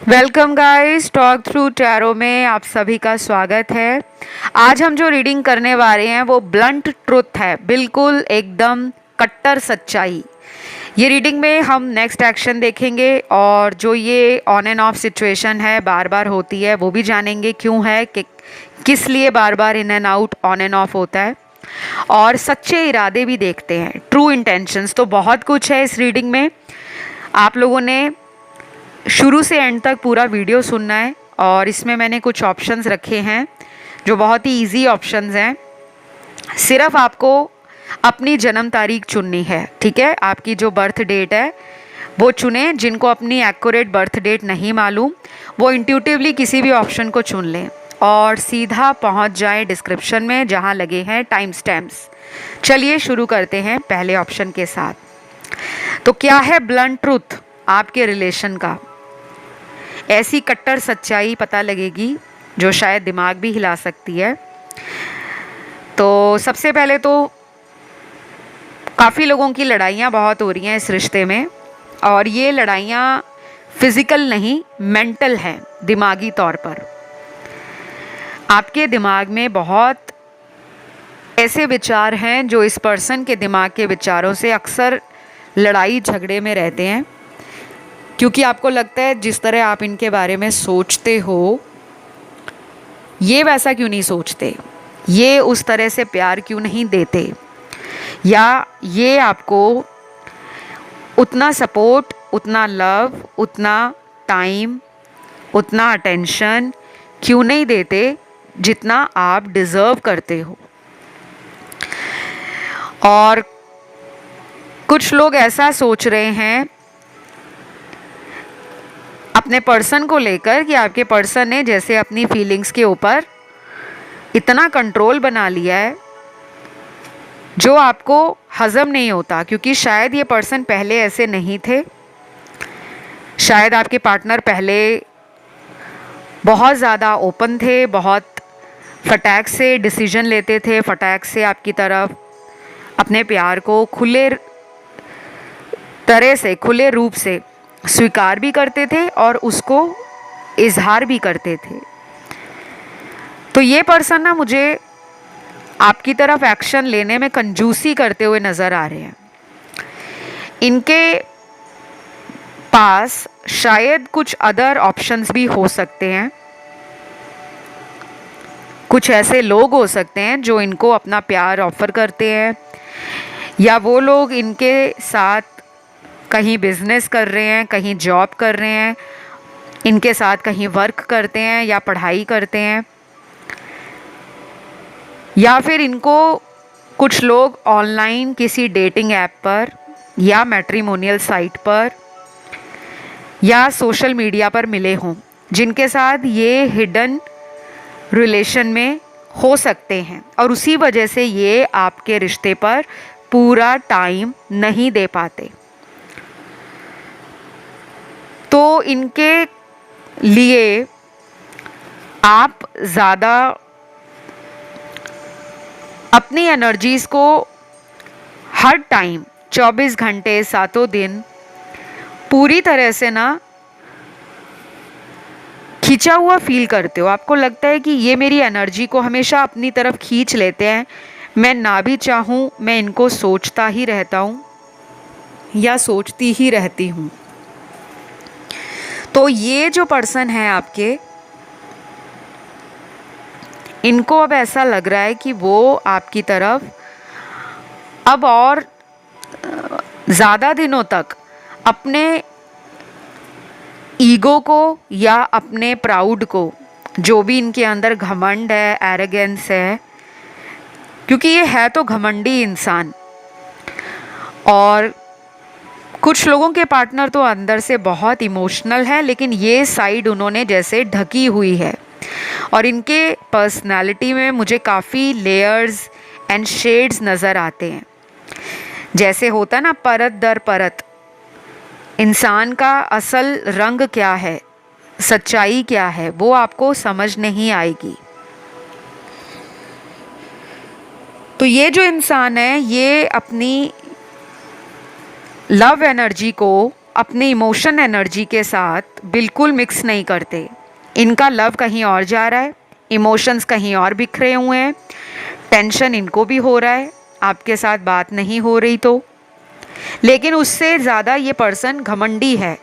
Welcome guys, talk through tarot में आप सभी का स्वागत है। आज हम जो रीडिंग करने वाले हैं वो ब्लंट ट्रुथ है, बिल्कुल एकदम कट्टर सच्चाई। ये रीडिंग में हम नेक्स्ट एक्शन देखेंगे और जो ये ऑन एंड ऑफ सिचुएशन है, बार बार होती है, वो भी जानेंगे क्यों है, कि किस लिए बार बार in and out on and off होता है। और सच्चे इरादे भी देखते हैं, ट्रू इंटेंशंस। तो बहुत कुछ है इस रीडिंग में। आप लोगों ने शुरू से एंड तक पूरा वीडियो सुनना है और इसमें मैंने कुछ ऑप्शंस रखे हैं जो बहुत ही इजी ऑप्शंस हैं। सिर्फ आपको अपनी जन्म तारीख चुननी है, ठीक है। आपकी जो बर्थ डेट है वो चुनें। जिनको अपनी एक्यूरेट बर्थ डेट नहीं मालूम वो इंट्यूटिवली किसी भी ऑप्शन को चुन लें और सीधा पहुंच जाएं डिस्क्रिप्शन में जहां लगे हैं टाइम स्टैम्प्स। चलिए शुरू करते हैं पहले ऑप्शन के साथ। तो क्या है ब्लंट ट्रुथ आपके रिलेशन का? ऐसी कट्टर सच्चाई पता लगेगी जो शायद दिमाग भी हिला सकती है। तो सबसे पहले तो काफ़ी लोगों की लड़ाइयाँ बहुत हो रही हैं इस रिश्ते में, और ये लड़ाइयाँ फिज़िकल नहीं, मेंटल हैं, दिमागी तौर पर। आपके दिमाग में बहुत ऐसे विचार हैं जो इस पर्सन के दिमाग के विचारों से अक्सर लड़ाई झगड़े में रहते हैं, क्योंकि आपको लगता है जिस तरह आप इनके बारे में सोचते हो ये वैसा क्यों नहीं सोचते, ये उस तरह से प्यार क्यों नहीं देते, या ये आपको उतना सपोर्ट, उतना लव, उतना टाइम, उतना अटेंशन क्यों नहीं देते जितना आप डिज़र्व करते हो। और कुछ लोग ऐसा सोच रहे हैं अपने पर्सन को लेकर कि आपके पर्सन ने जैसे अपनी फीलिंग्स के ऊपर इतना कंट्रोल बना लिया है जो आपको हजम नहीं होता, क्योंकि शायद ये पर्सन पहले ऐसे नहीं थे। शायद आपके पार्टनर पहले बहुत ज़्यादा ओपन थे, बहुत फटाक से डिसीजन लेते थे, फटाक से आपकी तरफ अपने प्यार को खुले तरह से, खुले रूप से स्वीकार भी करते थे और उसको इजहार भी करते थे। तो ये पर्सन ना मुझे आपकी तरफ एक्शन लेने में कंजूसी करते हुए नज़र आ रहे हैं। इनके पास शायद कुछ अदर ऑप्शंस भी हो सकते हैं, कुछ ऐसे लोग हो सकते हैं जो इनको अपना प्यार ऑफर करते हैं, या वो लोग इनके साथ कहीं बिजनेस कर रहे हैं, कहीं जॉब कर रहे हैं, इनके साथ कहीं वर्क करते हैं या पढ़ाई करते हैं, या फिर इनको कुछ लोग ऑनलाइन किसी डेटिंग ऐप पर या मैट्रिमोनियल साइट पर या सोशल मीडिया पर मिले हों, जिनके साथ ये हिडन रिलेशन में हो सकते हैं, और उसी वजह से ये आपके रिश्ते पर पूरा टाइम नहीं दे पाते। तो इनके लिए आप ज़्यादा अपनी एनर्जीज़ को हर टाइम 24 घंटे सातों दिन पूरी तरह से ना खींचा हुआ फील करते हो। आपको लगता है कि ये मेरी एनर्जी को हमेशा अपनी तरफ खींच लेते हैं, मैं ना भी चाहूँ मैं इनको सोचता ही रहता हूँ या सोचती ही रहती हूँ। तो ये जो पर्सन है आपके, इनको अब ऐसा लग रहा है कि वो आपकी तरफ अब और ज़्यादा दिनों तक अपने ईगो को या अपने प्राउड को, जो भी इनके अंदर घमंड है, एरोगेंस है, क्योंकि ये है तो घमंडी इंसान। और कुछ लोगों के पार्टनर तो अंदर से बहुत इमोशनल है, लेकिन ये साइड उन्होंने जैसे ढकी हुई है, और इनके पर्सनालिटी में मुझे काफ़ी लेयर्स एंड शेड्स नज़र आते हैं। जैसे होता है ना, परत दर परत, इंसान का असल रंग क्या है, सच्चाई क्या है, वो आपको समझ नहीं आएगी। तो ये जो इंसान है ये अपनी लव एनर्जी को अपने इमोशन एनर्जी के साथ बिल्कुल मिक्स नहीं करते। इनका लव कहीं और जा रहा है, इमोशंस कहीं और बिखरे हुए हैं, टेंशन इनको भी हो रहा है, आपके साथ बात नहीं हो रही तो। लेकिन उससे ज़्यादा ये पर्सन घमंडी है।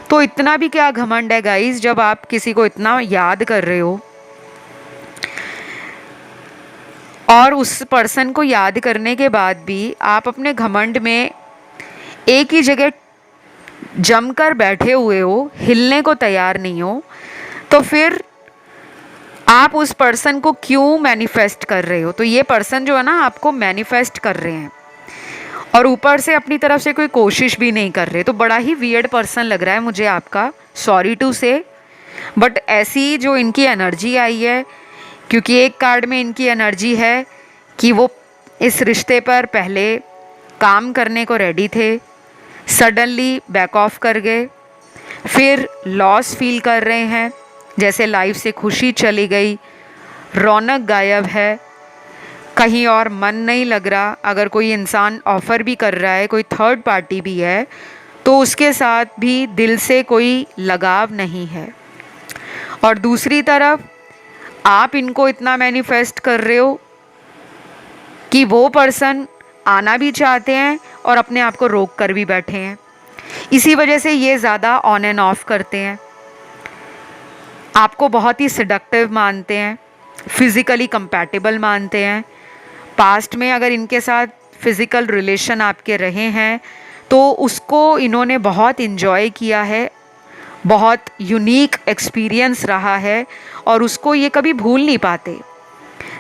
तो इतना भी क्या घमंड है गाइस, जब आप किसी को इतना याद कर रहे हो और उस पर्सन को याद करने के बाद भी आप अपने घमंड में एक ही जगह जमकर बैठे हुए हो, हिलने को तैयार नहीं हो, तो फिर आप उस पर्सन को क्यों मैनिफेस्ट कर रहे हो? तो ये पर्सन जो है ना, आपको मैनिफेस्ट कर रहे हैं और ऊपर से अपनी तरफ से कोई कोशिश भी नहीं कर रहे। तो बड़ा ही वियर्ड पर्सन लग रहा है मुझे आपका, सॉरी टू से, बट ऐसी जो इनकी एनर्जी आई है, क्योंकि एक कार्ड में इनकी एनर्जी है कि वो इस रिश्ते पर पहले काम करने को रेडी थे, सडनली बैक ऑफ कर गए, फिर लॉस फील कर रहे हैं, जैसे लाइफ से खुशी चली गई, रौनक गायब है, कहीं और मन नहीं लग रहा। अगर कोई इंसान ऑफ़र भी कर रहा है, कोई थर्ड पार्टी भी है, तो उसके साथ भी दिल से कोई लगाव नहीं है। और दूसरी तरफ आप इनको इतना मैनिफेस्ट कर रहे हो कि वो पर्सन आना भी चाहते हैं और अपने आप को रोक कर भी बैठे हैं। इसी वजह से ये ज़्यादा ऑन एंड ऑफ करते हैं, आपको बहुत ही सेडक्टिव मानते हैं, फिज़िकली कंपैटिबल मानते हैं। पास्ट में अगर इनके साथ फिज़िकल रिलेशन आपके रहे हैं तो उसको इन्होंने बहुत इन्जॉय किया है, बहुत यूनिक एक्सपीरियंस रहा है और उसको ये कभी भूल नहीं पाते।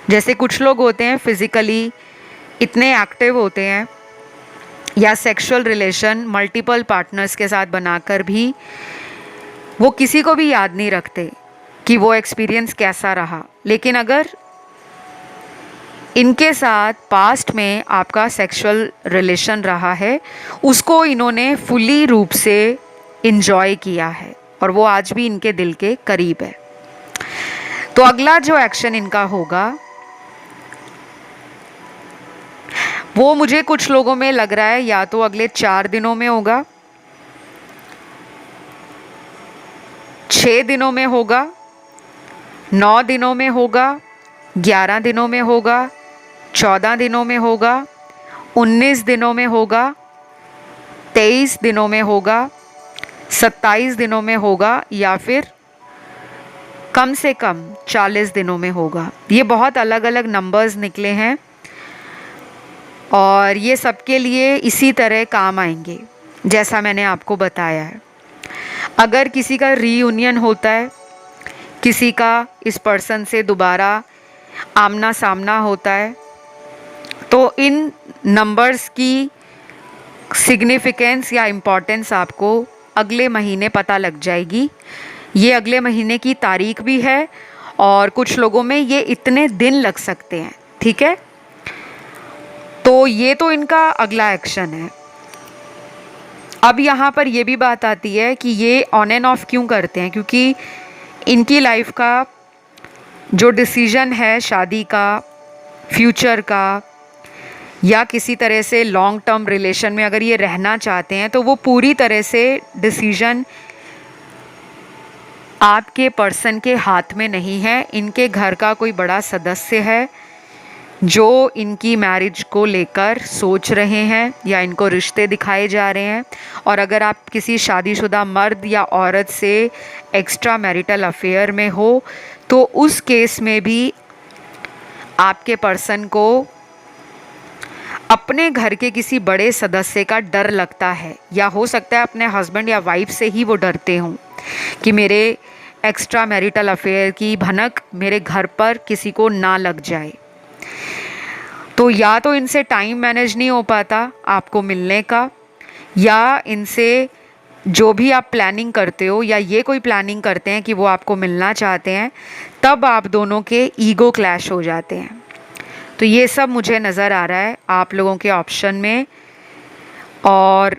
जैसे कुछ लोग होते हैं फिज़िकली इतने एक्टिव होते हैं या सेक्सुअल रिलेशन मल्टीपल पार्टनर्स के साथ बनाकर भी वो किसी को भी याद नहीं रखते कि वो एक्सपीरियंस कैसा रहा। लेकिन अगर इनके साथ पास्ट में आपका सेक्सुअल रिलेशन रहा है, उसको इन्होंने फुली रूप से इन्जॉय किया है और वो आज भी इनके दिल के करीब है। तो अगला जो एक्शन इनका होगा वो मुझे कुछ लोगों में लग रहा है या तो अगले 4 दिनों में होगा, 6 दिनों में होगा, 9 दिनों में होगा, 11 दिनों में होगा, 14 दिनों में होगा, 19 दिनों में होगा, 23 दिनों में होगा, 27 दिनों में होगा या फिर कम से कम 40 दिनों में होगा। ये बहुत अलग अलग नंबर्स निकले हैं और ये सबके लिए इसी तरह काम आएंगे जैसा मैंने आपको बताया है। अगर किसी का रीयूनियन होता है, किसी का इस पर्सन से दोबारा आमना सामना होता है, तो इन नंबर्स की सिग्निफिकेंस या इम्पोर्टेंस आपको अगले महीने पता लग जाएगी। ये अगले महीने की तारीख भी है और कुछ लोगों में ये इतने दिन लग सकते हैं, ठीक है। तो ये तो इनका अगला एक्शन है। अब यहाँ पर ये भी बात आती है कि ये ऑन एंड ऑफ क्यों करते हैं, क्योंकि इनकी लाइफ का जो डिसीजन है शादी का, फ्यूचर का या किसी तरह से लॉन्ग टर्म रिलेशन में अगर ये रहना चाहते हैं तो वो पूरी तरह से डिसीजन आपके पर्सन के हाथ में नहीं है। इनके घर का कोई बड़ा सदस्य है जो इनकी मैरिज को लेकर सोच रहे हैं या इनको रिश्ते दिखाए जा रहे हैं। और अगर आप किसी शादीशुदा मर्द या औरत से एक्स्ट्रा मैरिटल अफेयर में हो तो उस केस में भी आपके पर्सन को अपने घर के किसी बड़े सदस्य का डर लगता है, या हो सकता है अपने हस्बैंड या वाइफ से ही वो डरते हों कि मेरे एक्स्ट्रा मैरिटल अफेयर की भनक मेरे घर पर किसी को ना लग जाए। तो या तो इनसे टाइम मैनेज नहीं हो पाता आपको मिलने का, या इनसे जो भी आप प्लानिंग करते हो या ये कोई प्लानिंग करते हैं कि वो आपको मिलना चाहते हैं, तब आप दोनों के ईगो क्लैश हो जाते हैं। तो ये सब मुझे नज़र आ रहा है आप लोगों के ऑप्शन में। और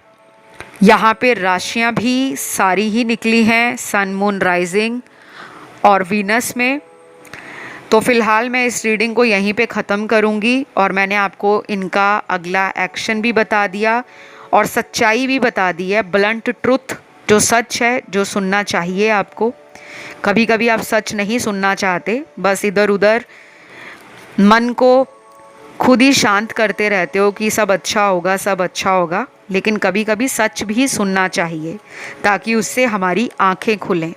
यहाँ पे राशियाँ भी सारी ही निकली हैं सन, मून, राइजिंग और वीनस में। तो फ़िलहाल मैं इस रीडिंग को यहीं पे ख़त्म करूँगी और मैंने आपको इनका अगला एक्शन भी बता दिया और सच्चाई भी बता दी है, ब्लंट ट्रुथ, जो सच है, जो सुनना चाहिए आपको। कभी कभी आप सच नहीं सुनना चाहते, बस इधर उधर मन को खुद ही शांत करते रहते हो कि सब अच्छा होगा, सब अच्छा होगा। लेकिन कभी कभी सच भी सुनना चाहिए ताकि उससे हमारी आंखें खुलें।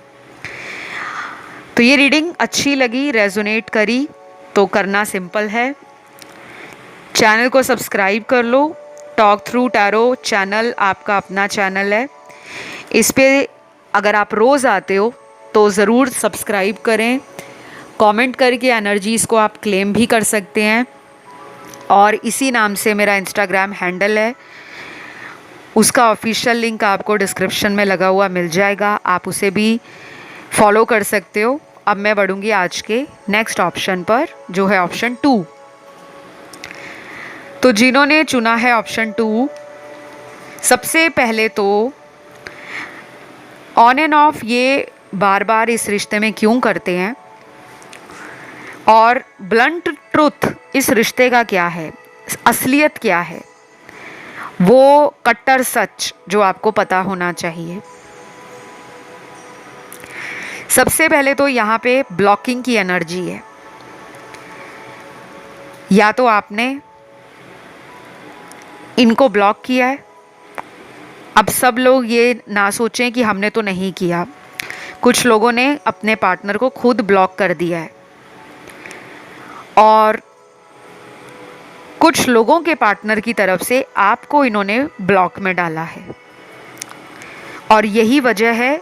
तो ये रीडिंग अच्छी लगी, रेजोनेट करी तो करना सिंपल है, चैनल को सब्सक्राइब कर लो। टॉक थ्रू टैरो चैनल आपका अपना चैनल है, इस पे अगर आप रोज़ आते हो तो ज़रूर सब्सक्राइब करें। कमेंट करके एनर्जीज़ को आप क्लेम भी कर सकते हैं, और इसी नाम से मेरा इंस्टाग्राम हैंडल है, उसका ऑफिशियल लिंक आपको डिस्क्रिप्शन में लगा हुआ मिल जाएगा, आप उसे भी फॉलो कर सकते हो। अब मैं बढ़ूँगी आज के नेक्स्ट ऑप्शन पर, जो है ऑप्शन 2। तो जिन्होंने चुना है ऑप्शन 2, सबसे पहले तो ऑन एंड ऑफ ये बार बार इस रिश्ते में क्यों करते हैं, और ब्लंट ट्रुथ इस रिश्ते का क्या है, असलियत क्या है, वो कट्टर सच जो आपको पता होना चाहिए। सबसे पहले तो यहाँ पे ब्लॉकिंग की एनर्जी है। या तो आपने इनको ब्लॉक किया है, अब सब लोग ये ना सोचें कि हमने तो नहीं किया, कुछ लोगों ने अपने पार्टनर को खुद ब्लॉक कर दिया है, और कुछ लोगों के पार्टनर की तरफ से आपको इन्होंने ब्लॉक में डाला है। और यही वजह है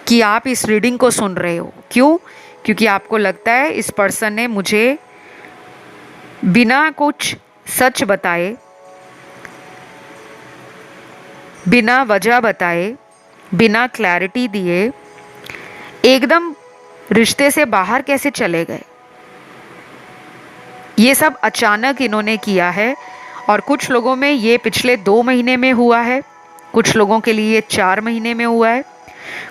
कि आप इस रीडिंग को सुन रहे हो। क्यों? क्योंकि आपको लगता है इस पर्सन ने मुझे बिना कुछ सच बताए, बिना वजह बताए, बिना क्लैरिटी दिए एकदम रिश्ते से बाहर कैसे चले गए। ये सब अचानक इन्होंने किया है, और कुछ लोगों में ये पिछले 2 महीने में हुआ है, कुछ लोगों के लिए ये 4 महीने में हुआ है,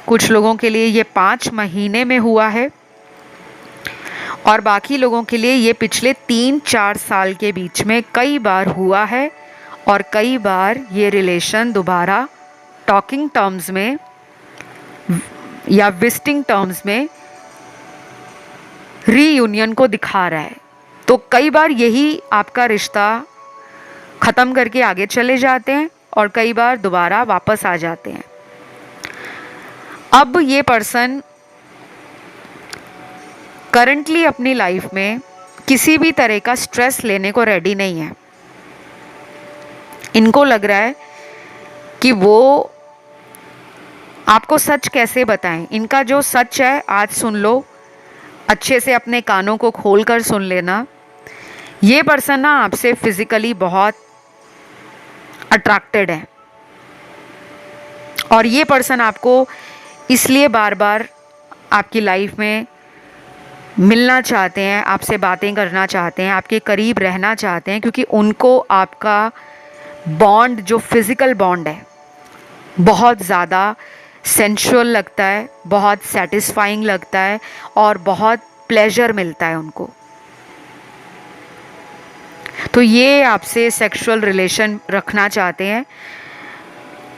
कुछ लोगों के लिए ये 5 महीने में हुआ है, और बाकी लोगों के लिए ये पिछले 3-4 साल के बीच में कई बार हुआ है। और कई बार ये रिलेशन दोबारा टॉकिंग टर्म्स में या विजिटिंग टर्म्स में रीयूनियन को दिखा रहा है। तो कई बार यही आपका रिश्ता ख़त्म करके आगे चले जाते हैं, और कई बार दोबारा वापस आ जाते हैं। अब ये पर्सन करंटली अपनी लाइफ में किसी भी तरह का स्ट्रेस लेने को रेडी नहीं है। इनको लग रहा है कि वो आपको सच कैसे बताएं। इनका जो सच है आज सुन लो, अच्छे से अपने कानों को खोल कर सुन लेना। ये पर्सन ना आपसे फिजिकली बहुत अट्रैक्टेड है, और ये पर्सन आपको इसलिए बार बार आपकी लाइफ में मिलना चाहते हैं, आपसे बातें करना चाहते हैं, आपके करीब रहना चाहते हैं, क्योंकि उनको आपका बॉन्ड, जो फिज़िकल बॉन्ड है, बहुत ज़्यादा सेंशुअल लगता है, बहुत सेटिस्फाइंग लगता है, और बहुत प्लेजर मिलता है उनको। तो ये आपसे सेक्सुअल रिलेशन रखना चाहते हैं।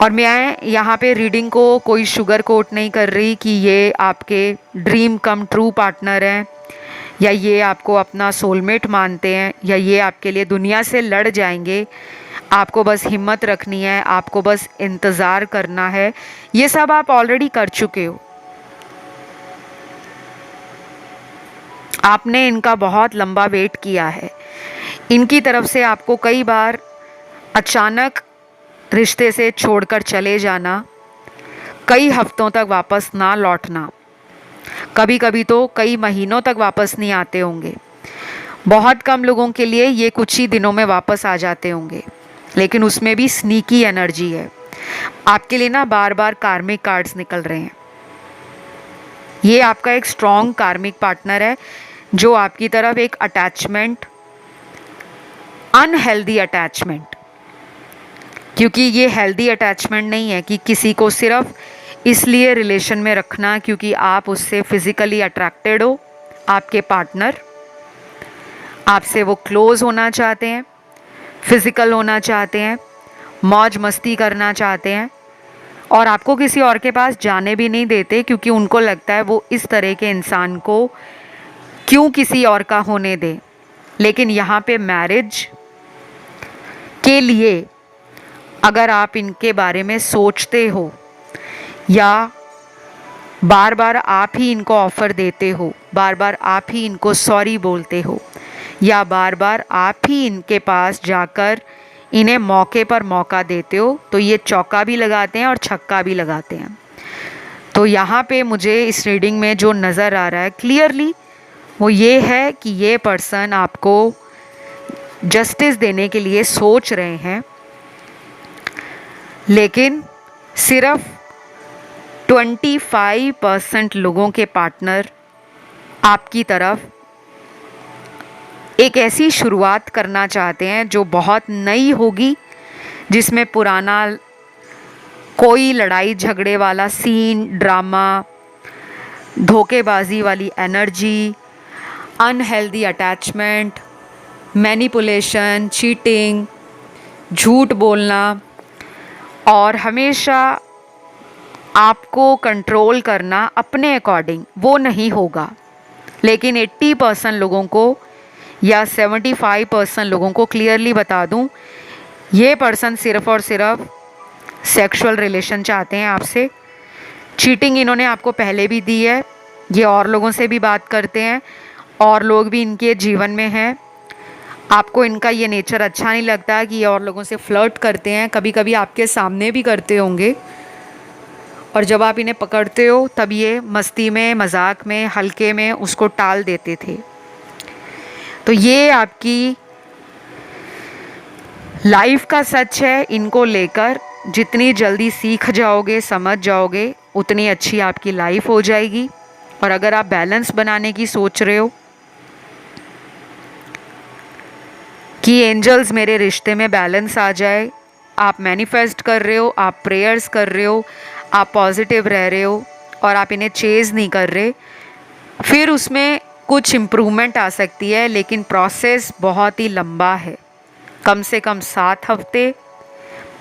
और मैं यहाँ पे रीडिंग को कोई शुगर कोट नहीं कर रही कि ये आपके ड्रीम कम ट्रू पार्टनर हैं, या ये आपको अपना सोलमेट मानते हैं, या ये आपके लिए दुनिया से लड़ जाएंगे। आपको बस हिम्मत रखनी है, आपको बस इंतज़ार करना है। ये सब आप ऑलरेडी कर चुके हो। आपने इनका बहुत लंबा वेट किया है। इनकी तरफ से आपको कई बार अचानक रिश्ते से छोड़कर चले जाना, कई हफ्तों तक वापस ना लौटना, कभी कभी तो कई महीनों तक वापस नहीं आते होंगे। बहुत कम लोगों के लिए ये कुछ ही दिनों में वापस आ जाते होंगे, लेकिन उसमें भी स्नीकी एनर्जी है। आपके लिए ना बार बार कार्मिक कार्ड्स निकल रहे हैं। ये आपका एक स्ट्रॉन्ग कार्मिक पार्टनर है, जो आपकी तरफ एक अटैचमेंट, अनहेल्दी अटैचमेंट, क्योंकि ये हेल्दी अटैचमेंट नहीं है कि किसी को सिर्फ इसलिए रिलेशन में रखना क्योंकि आप उससे फिज़िकली अट्रैक्टेड हो। आपके पार्टनर आपसे वो क्लोज़ होना चाहते हैं, फिज़िकल होना चाहते हैं, मौज मस्ती करना चाहते हैं और आपको किसी और के पास जाने भी नहीं देते, क्योंकि उनको लगता है वो इस तरह के इंसान को क्यों किसी और का होने दे। लेकिन यहाँ पे मैरिज के लिए अगर आप इनके बारे में सोचते हो या बार बार आप ही इनको ऑफ़र देते हो, बार बार आप ही इनको सॉरी बोलते हो, या बार बार आप ही इनके पास जाकर इन्हें मौके पर मौका देते हो, तो ये चौका भी लगाते हैं और छक्का भी लगाते हैं। तो यहाँ पे मुझे इस रीडिंग में जो नज़र आ रहा है क्लियरली वो ये है कि ये पर्सन आपको जस्टिस देने के लिए सोच रहे हैं, लेकिन सिर्फ 25% लोगों के पार्टनर आपकी तरफ एक ऐसी शुरुआत करना चाहते हैं जो बहुत नई होगी, जिसमें पुराना कोई लड़ाई झगड़े वाला सीन, ड्रामा, धोखेबाजी वाली energy, unhealthy attachment, manipulation, cheating, झूठ बोलना और हमेशा आपको कंट्रोल करना अपने अकॉर्डिंग, वो नहीं होगा। लेकिन 80% लोगों को या 75% लोगों को क्लियरली बता दूं, ये पर्सन सिर्फ़ और सिर्फ सेक्सुअल रिलेशन चाहते हैं आपसे। चीटिंग इन्होंने आपको पहले भी दी है, ये और लोगों से भी बात करते हैं, और लोग भी इनके जीवन में हैं। आपको इनका ये नेचर अच्छा नहीं लगता कि ये और लोगों से फ्लर्ट करते हैं, कभी कभी आपके सामने भी करते होंगे, और जब आप इन्हें पकड़ते हो तब ये मस्ती में, मजाक में, हल्के में उसको टाल देते थे। तो ये आपकी लाइफ का सच है। इनको लेकर जितनी जल्दी सीख जाओगे, समझ जाओगे, उतनी अच्छी आपकी लाइफ हो जाएगी। और अगर आप बैलेंस बनाने की सोच रहे हो कि एंजल्स मेरे रिश्ते में बैलेंस आ जाए, आप मैनिफेस्ट कर रहे हो, आप प्रेयर्स कर रहे हो, आप पॉजिटिव रह रहे हो और आप इन्हें चेज़ नहीं कर रहे, फिर उसमें कुछ इम्प्रूवमेंट आ सकती है। लेकिन प्रोसेस बहुत ही लंबा है, कम से कम 7 हफ्ते,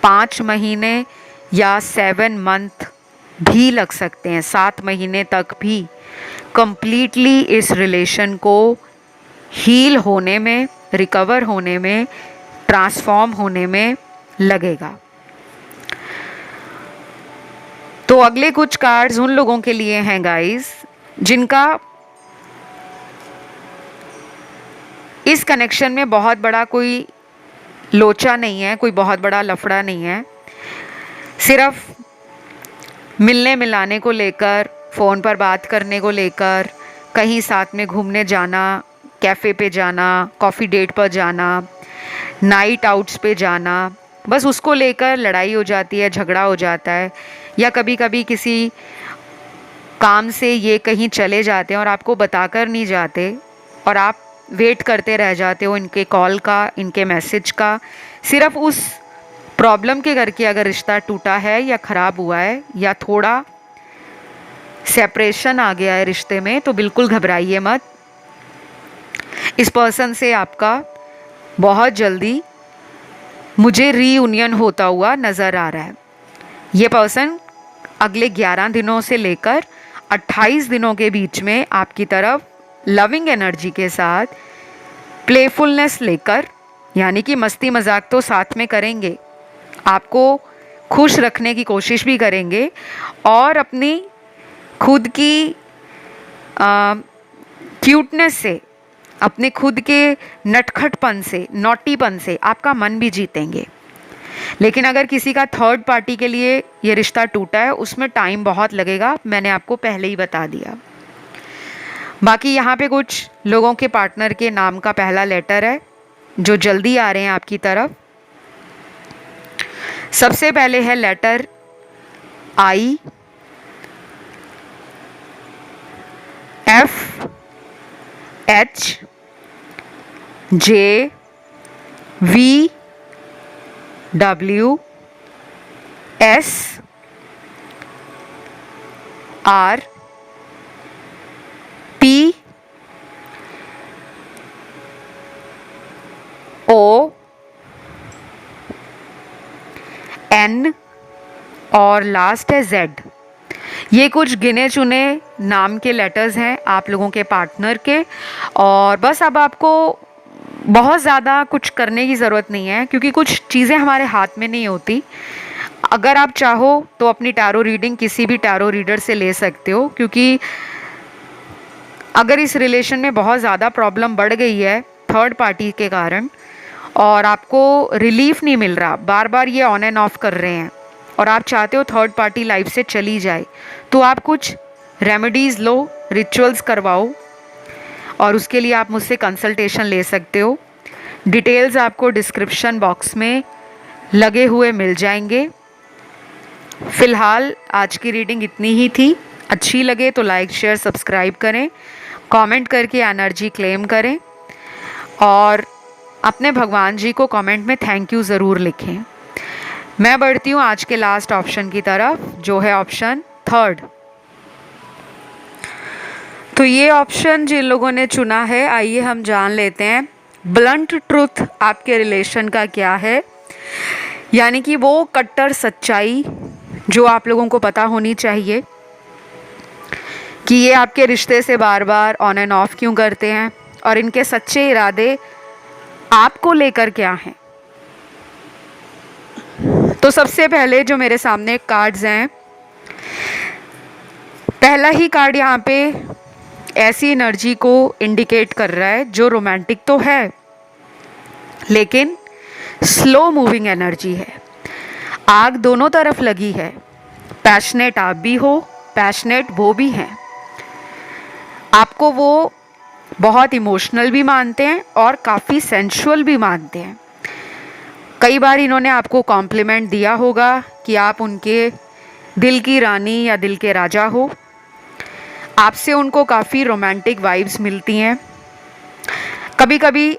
5 महीने या 7 मंथ भी लग सकते हैं। 7 महीने तक भी कंप्लीटली इस रिलेशन को हील होने में, रिकवर होने में, ट्रांसफॉर्म होने में लगेगा। तो अगले कुछ कार्ड्स उन लोगों के लिए हैं गाइस, जिनका इस कनेक्शन में बहुत बड़ा कोई लोचा नहीं है, कोई बहुत बड़ा लफड़ा नहीं है। सिर्फ मिलने मिलाने को लेकर, फ़ोन पर बात करने को लेकर, कहीं साथ में घूमने जाना, कैफ़े पे जाना, कॉफ़ी डेट पर जाना, नाइट आउट्स पे जाना, बस उसको लेकर लड़ाई हो जाती है, झगड़ा हो जाता है। या कभी कभी किसी काम से ये कहीं चले जाते हैं और आपको बताकर नहीं जाते, और आप वेट करते रह जाते हो इनके कॉल का, इनके मैसेज का। सिर्फ उस प्रॉब्लम के करके अगर रिश्ता टूटा है या ख़राब हुआ है या थोड़ा सेपरेशन आ गया है रिश्ते में, तो बिल्कुल घबराइए मत। इस पर्सन से आपका बहुत जल्दी मुझे रीयूनियन होता हुआ नज़र आ रहा है। ये पर्सन अगले 11 दिनों से लेकर 28 दिनों के बीच में आपकी तरफ लविंग एनर्जी के साथ प्लेफुलनेस लेकर, यानी कि मस्ती मजाक तो साथ में करेंगे, आपको खुश रखने की कोशिश भी करेंगे, और अपनी खुद की क्यूटनेस से, अपने खुद के नटखटपन से, नॉटीपन से आपका मन भी जीतेंगे। लेकिन अगर किसी का थर्ड पार्टी के लिए ये रिश्ता टूटा है, उसमें टाइम बहुत लगेगा, मैंने आपको पहले ही बता दिया। बाकी यहाँ पे कुछ लोगों के पार्टनर के नाम का पहला लेटर है जो जल्दी आ रहे हैं आपकी तरफ। सबसे पहले है letter I, F, H, J, V, W, S, R, P, O, N और लास्ट है Z। ये कुछ गिने चुने नाम के लेटर्स हैं आप लोगों के पार्टनर के। और बस अब आपको बहुत ज़्यादा कुछ करने की ज़रूरत नहीं है, क्योंकि कुछ चीज़ें हमारे हाथ में नहीं होती। अगर आप चाहो तो अपनी टैरो रीडिंग किसी भी टैरो रीडर से ले सकते हो, क्योंकि अगर इस रिलेशन में बहुत ज़्यादा प्रॉब्लम बढ़ गई है थर्ड पार्टी के कारण और आपको रिलीफ नहीं मिल रहा, बार बार ये ऑन एंड ऑफ कर रहे हैं और आप चाहते हो थर्ड पार्टी लाइफ से चली जाए, तो आप कुछ रेमेडीज़ लो, रिचुअल्स करवाओ और उसके लिए आप मुझसे कंसल्टेशन ले सकते हो। डिटेल्स आपको डिस्क्रिप्शन बॉक्स में लगे हुए मिल जाएंगे। फ़िलहाल आज की रीडिंग इतनी ही थी। अच्छी लगे तो लाइक शेयर सब्सक्राइब करें, कमेंट करके एनर्जी क्लेम करें और अपने भगवान जी को कमेंट में थैंक यू ज़रूर लिखें। मैं बढ़ती हूँ आज के लास्ट ऑप्शन की तरफ, जो है ऑप्शन थर्ड। तो ये ऑप्शन जिन लोगों ने चुना है, आइए हम जान लेते हैं ब्लंट ट्रुथ आपके रिलेशन का क्या है, यानी कि वो कट्टर सच्चाई जो आप लोगों को पता होनी चाहिए कि ये आपके रिश्ते से बार बार ऑन एंड ऑफ क्यों करते हैं और इनके सच्चे इरादे आपको लेकर क्या हैं। तो सबसे पहले जो मेरे सामने कार्ड्स हैं, पहला ही कार्ड यहाँ पे ऐसी एनर्जी को इंडिकेट कर रहा है जो रोमांटिक तो है लेकिन स्लो मूविंग एनर्जी है। आग दोनों तरफ लगी है, पैशनेट आप भी हो, पैशनेट वो भी हैं। आपको वो बहुत इमोशनल भी मानते हैं और काफ़ी सेंशुअल भी मानते हैं। कई बार इन्होंने आपको कॉम्प्लीमेंट दिया होगा कि आप उनके दिल की रानी या दिल के राजा हो। आपसे उनको काफ़ी रोमांटिक वाइब्स मिलती हैं। कभी कभी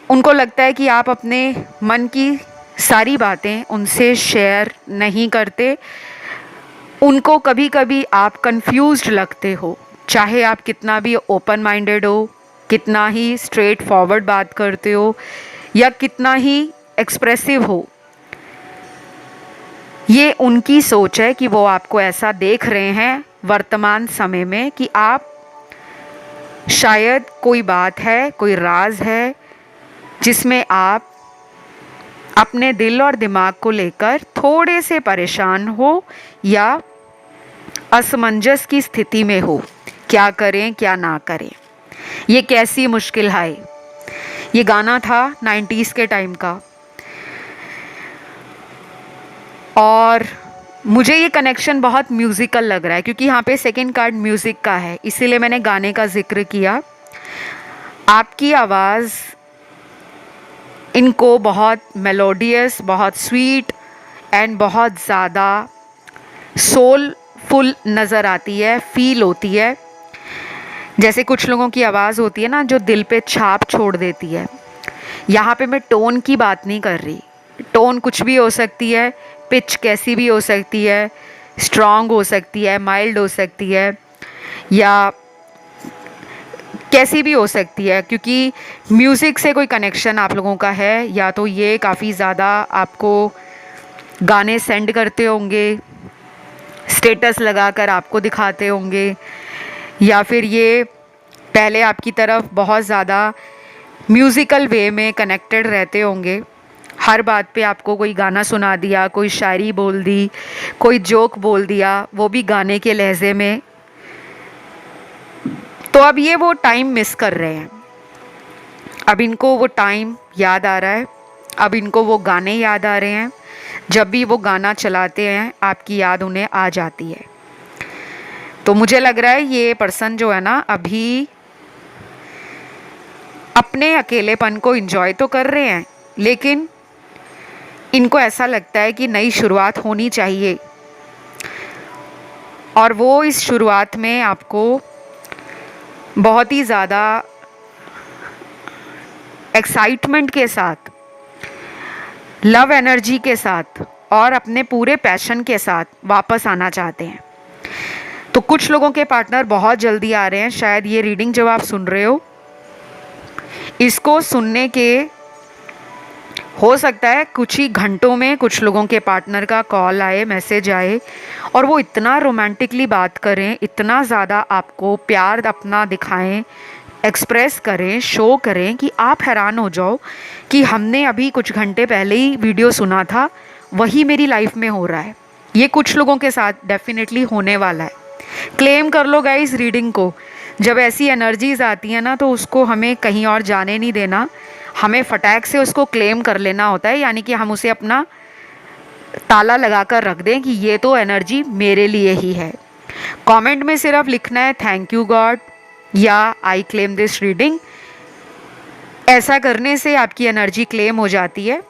उनको लगता है कि आप अपने मन की सारी बातें उनसे शेयर नहीं करते। उनको कभी कभी आप कंफ्यूज्ड लगते हो, चाहे आप कितना भी ओपन माइंडेड हो, कितना ही स्ट्रेट फॉरवर्ड बात करते हो या कितना ही एक्सप्रेसिव हो। ये उनकी सोच है कि वो आपको ऐसा देख रहे हैं वर्तमान समय में कि आप शायद कोई बात है, कोई राज है जिसमें आप अपने दिल और दिमाग को लेकर थोड़े से परेशान हो या असमंजस की स्थिति में हो, क्या करें क्या ना करें। ये कैसी मुश्किल है। ये गाना था 90s के टाइम का और मुझे ये कनेक्शन बहुत म्यूज़िकल लग रहा है, क्योंकि यहाँ पे सेकंड कार्ड म्यूज़िक का है, इसीलिए मैंने गाने का जिक्र किया। आपकी आवाज़ इनको बहुत मेलोडियस, बहुत स्वीट एंड बहुत ज़्यादा सोलफुल नज़र आती है, फील होती है। जैसे कुछ लोगों की आवाज़ होती है ना जो दिल पे छाप छोड़ देती है। यहाँ पे मैं टोन की बात नहीं कर रही। टोन कुछ भी हो सकती है, पिच कैसी भी हो सकती है, स्ट्रॉन्ग हो सकती है, माइल्ड हो सकती है या कैसी भी हो सकती है, क्योंकि म्यूज़िक से कोई कनेक्शन आप लोगों का है। या तो ये काफ़ी ज़्यादा आपको गाने सेंड करते होंगे, स्टेटस लगाकर आपको दिखाते होंगे, या फिर ये पहले आपकी तरफ बहुत ज़्यादा म्यूज़िकल वे में कनेक्टेड रहते होंगे। हर बात पे आपको कोई गाना सुना दिया, कोई शायरी बोल दी, कोई जोक बोल दिया, वो भी गाने के लहजे में। तो अब ये वो टाइम मिस कर रहे हैं। अब इनको वो टाइम याद आ रहा है, अब इनको वो गाने याद आ रहे हैं। जब भी वो गाना चलाते हैं आपकी याद उन्हें आ जाती है। तो मुझे लग रहा है ये पर्सन जो है ना अभी अपने अकेलेपन को एंजॉय तो कर रहे हैं, लेकिन इनको ऐसा लगता है कि नई शुरुआत होनी चाहिए और वो इस शुरुआत में आपको बहुत ही ज़्यादा एक्साइटमेंट के साथ, लव एनर्जी के साथ और अपने पूरे पैशन के साथ वापस आना चाहते हैं। तो कुछ लोगों के पार्टनर बहुत जल्दी आ रहे हैं। शायद ये रीडिंग जब आप सुन रहे हो, इसको सुनने के हो सकता है कुछ ही घंटों में कुछ लोगों के पार्टनर का कॉल आए, मैसेज आए और वो इतना रोमांटिकली बात करें, इतना ज़्यादा आपको प्यार अपना दिखाएं, एक्सप्रेस करें, शो करें कि आप हैरान हो जाओ कि हमने अभी कुछ घंटे पहले ही वीडियो सुना था, वही मेरी लाइफ में हो रहा है। ये कुछ लोगों के साथ डेफिनेटली होने वाला है। क्लेम कर लो गाइस रीडिंग को। जब ऐसी एनर्जीज आती हैं ना, तो उसको हमें कहीं और जाने नहीं देना, हमें फटाक से उसको क्लेम कर लेना होता है, यानी कि हम उसे अपना ताला लगा कर रख दें कि ये तो एनर्जी मेरे लिए ही है। कमेंट में सिर्फ लिखना है थैंक यू गॉड या आई क्लेम दिस रीडिंग। ऐसा करने से आपकी एनर्जी क्लेम हो जाती है।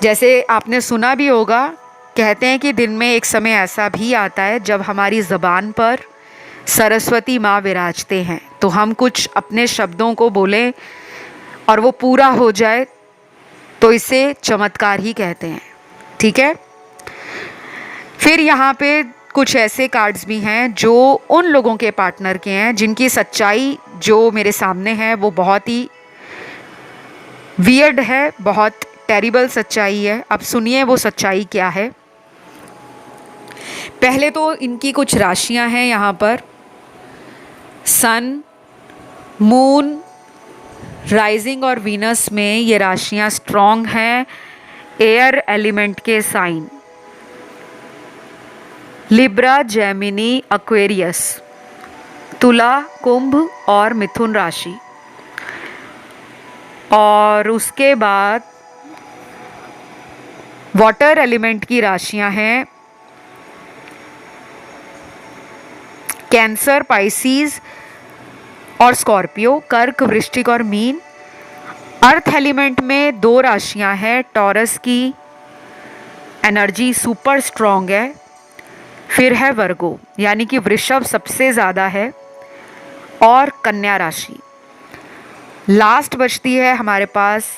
जैसे आपने सुना भी होगा, कहते हैं कि दिन में एक समय ऐसा भी आता है जब हमारी ज़बान पर सरस्वती माँ विराजते हैं, तो हम कुछ अपने शब्दों को बोलें और वो पूरा हो जाए, तो इसे चमत्कार ही कहते हैं। ठीक है। फिर यहाँ पे कुछ ऐसे कार्ड्स भी हैं जो उन लोगों के पार्टनर के हैं जिनकी सच्चाई जो मेरे सामने है वो बहुत ही वियर्ड है, बहुत टेरिबल सच्चाई है। अब सुनिए वो सच्चाई क्या है। पहले तो इनकी कुछ राशियां हैं यहाँ पर। सन, मून, राइजिंग और वीनस में ये राशियां स्ट्रॉन्ग हैं। एयर एलिमेंट के साइन लिब्रा, जेमिनी, एक्वेरियस, तुला, कुंभ और मिथुन राशि। और उसके बाद वाटर एलिमेंट की राशियां हैं कैंसर, पाइसीज और स्कॉर्पियो, कर्क, वृश्चिक और मीन। अर्थ एलिमेंट में 2 राशियां हैं। टॉरस की एनर्जी सुपर स्ट्रॉन्ग है। फिर है वर्गो, यानी कि वृषभ सबसे ज़्यादा है, और कन्या राशि। लास्ट बचती है हमारे पास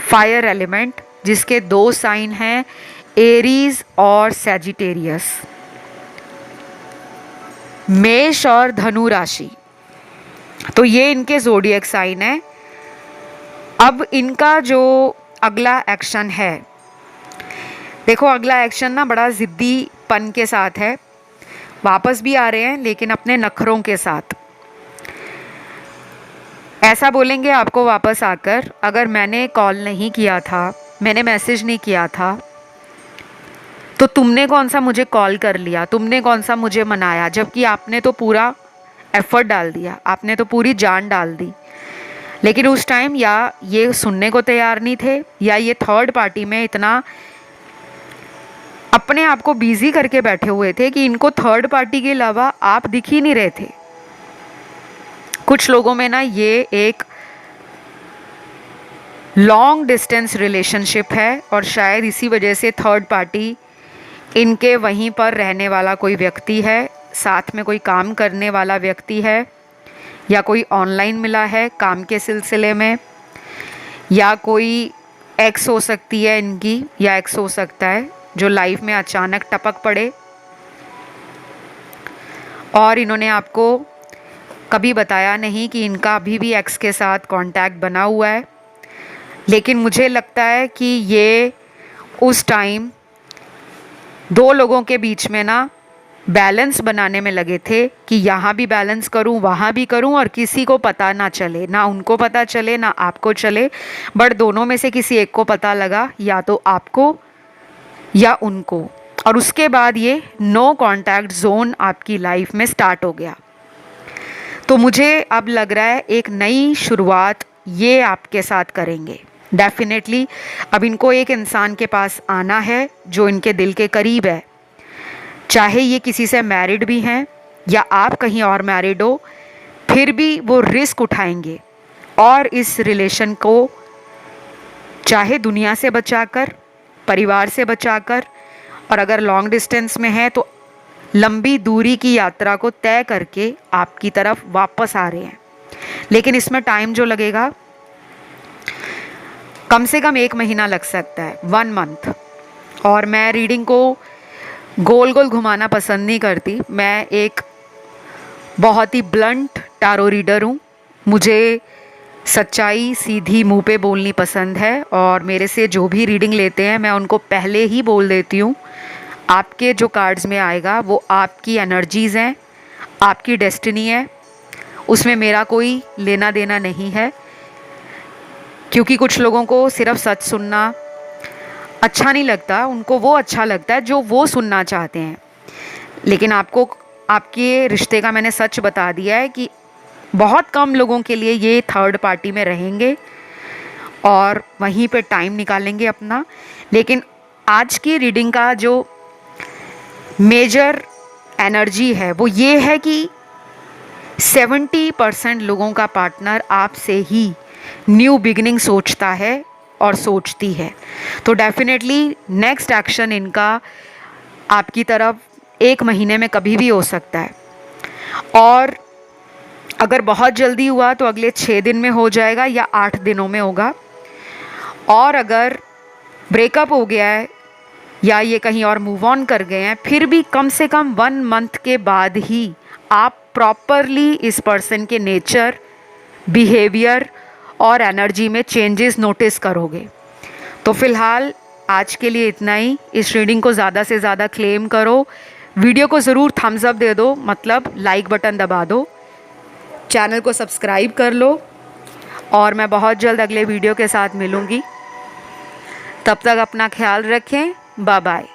फायर एलिमेंट, जिसके 2 साइन हैं, एरीज और सैजिटेरियस। मेष और धनु राशि, तो ये इनके ज़ोडिएक साइन है। अब इनका जो अगला एक्शन है, देखो अगला एक्शन ना बड़ा ज़िद्दीपन के साथ है। वापस भी आ रहे हैं लेकिन अपने नखरों के साथ। ऐसा बोलेंगे आपको वापस आकर, अगर मैंने कॉल नहीं किया था, मैंने मैसेज नहीं किया था, तो तुमने कौन सा मुझे कॉल कर लिया, तुमने कौन सा मुझे मनाया, जबकि आपने तो पूरा एफर्ट डाल दिया, आपने तो पूरी जान डाल दी। लेकिन उस टाइम या ये सुनने को तैयार नहीं थे, या ये थर्ड पार्टी में इतना अपने आप को बिजी करके बैठे हुए थे कि इनको थर्ड पार्टी के अलावा आप दिख ही नहीं रहे थे। कुछ लोगों में ना ये एक लॉन्ग डिस्टेंस रिलेशनशिप है, और शायद इसी वजह से थर्ड पार्टी इनके वहीं पर रहने वाला कोई व्यक्ति है, साथ में कोई काम करने वाला व्यक्ति है, या कोई ऑनलाइन मिला है काम के सिलसिले में, या कोई एक्स हो सकती है इनकी, या एक्स हो सकता है जो लाइफ में अचानक टपक पड़े और इन्होंने आपको कभी बताया नहीं कि इनका अभी भी एक्स के साथ कांटेक्ट बना हुआ है। लेकिन मुझे लगता है कि ये उस टाइम 2 लोगों के बीच में ना बैलेंस बनाने में लगे थे कि यहाँ भी बैलेंस करूँ, वहाँ भी करूँ, और किसी को पता ना चले, ना उनको पता चले ना आपको चले, बट दोनों में से किसी एक को पता लगा, या तो आपको या उनको। और उसके बाद ये नो कांटेक्ट जोन आपकी लाइफ में स्टार्ट हो गया। तो मुझे अब लग रहा है एक नई शुरुआत ये आपके साथ करेंगे डेफिनेटली। अब इनको एक इंसान के पास आना है जो इनके दिल के करीब है, चाहे ये किसी से मैरिड भी हैं या आप कहीं और मैरिड हो, फिर भी वो रिस्क उठाएंगे और इस रिलेशन को चाहे दुनिया से बचाकर, परिवार से बचाकर, और अगर लॉन्ग डिस्टेंस में है तो लंबी दूरी की यात्रा को तय करके आपकी तरफ वापस आ रहे हैं। लेकिन इसमें टाइम जो लगेगा कम से कम 1 महीना लग सकता है, 1 मंथ। और मैं रीडिंग को गोल गोल घुमाना पसंद नहीं करती। मैं एक बहुत ही ब्लंट टारो रीडर हूँ। मुझे सच्चाई सीधी मुंह पे बोलनी पसंद है और मेरे से जो भी रीडिंग लेते हैं मैं उनको पहले ही बोल देती हूँ, आपके जो कार्ड्स में आएगा वो आपकी एनर्जीज़ हैं, आपकी डेस्टिनी है, उसमें मेरा कोई लेना देना नहीं है। क्योंकि कुछ लोगों को सिर्फ सच सुनना अच्छा नहीं लगता, उनको वो अच्छा लगता है जो वो सुनना चाहते हैं। लेकिन आपको आपके रिश्ते का मैंने सच बता दिया है कि बहुत कम लोगों के लिए ये थर्ड पार्टी में रहेंगे और वहीं पे टाइम निकालेंगे अपना। लेकिन आज की रीडिंग का जो मेजर एनर्जी है वो ये है कि 70% लोगों का पार्टनर आपसे ही न्यू बिगिनिंग सोचता है और सोचती है। तो डेफिनेटली नेक्स्ट एक्शन इनका आपकी तरफ 1 महीने में कभी भी हो सकता है, और अगर बहुत जल्दी हुआ तो अगले 6 दिन में हो जाएगा या 8 दिनों में होगा। और अगर ब्रेकअप हो गया है या ये कहीं और मूव ऑन कर गए हैं, फिर भी कम से कम 1 मंथ के बाद ही आप प्रॉपरली इस पर्सन के नेचर, बिहेवियर और एनर्जी में चेंजेस नोटिस करोगे। तो फिलहाल आज के लिए इतना ही। इस रीडिंग को ज़्यादा से ज़्यादा क्लेम करो, वीडियो को ज़रूर थम्स अप दे दो, मतलब लाइक बटन दबा दो, चैनल को सब्सक्राइब कर लो, और मैं बहुत जल्द अगले वीडियो के साथ मिलूँगी। तब तक अपना ख्याल रखें। Bye bye.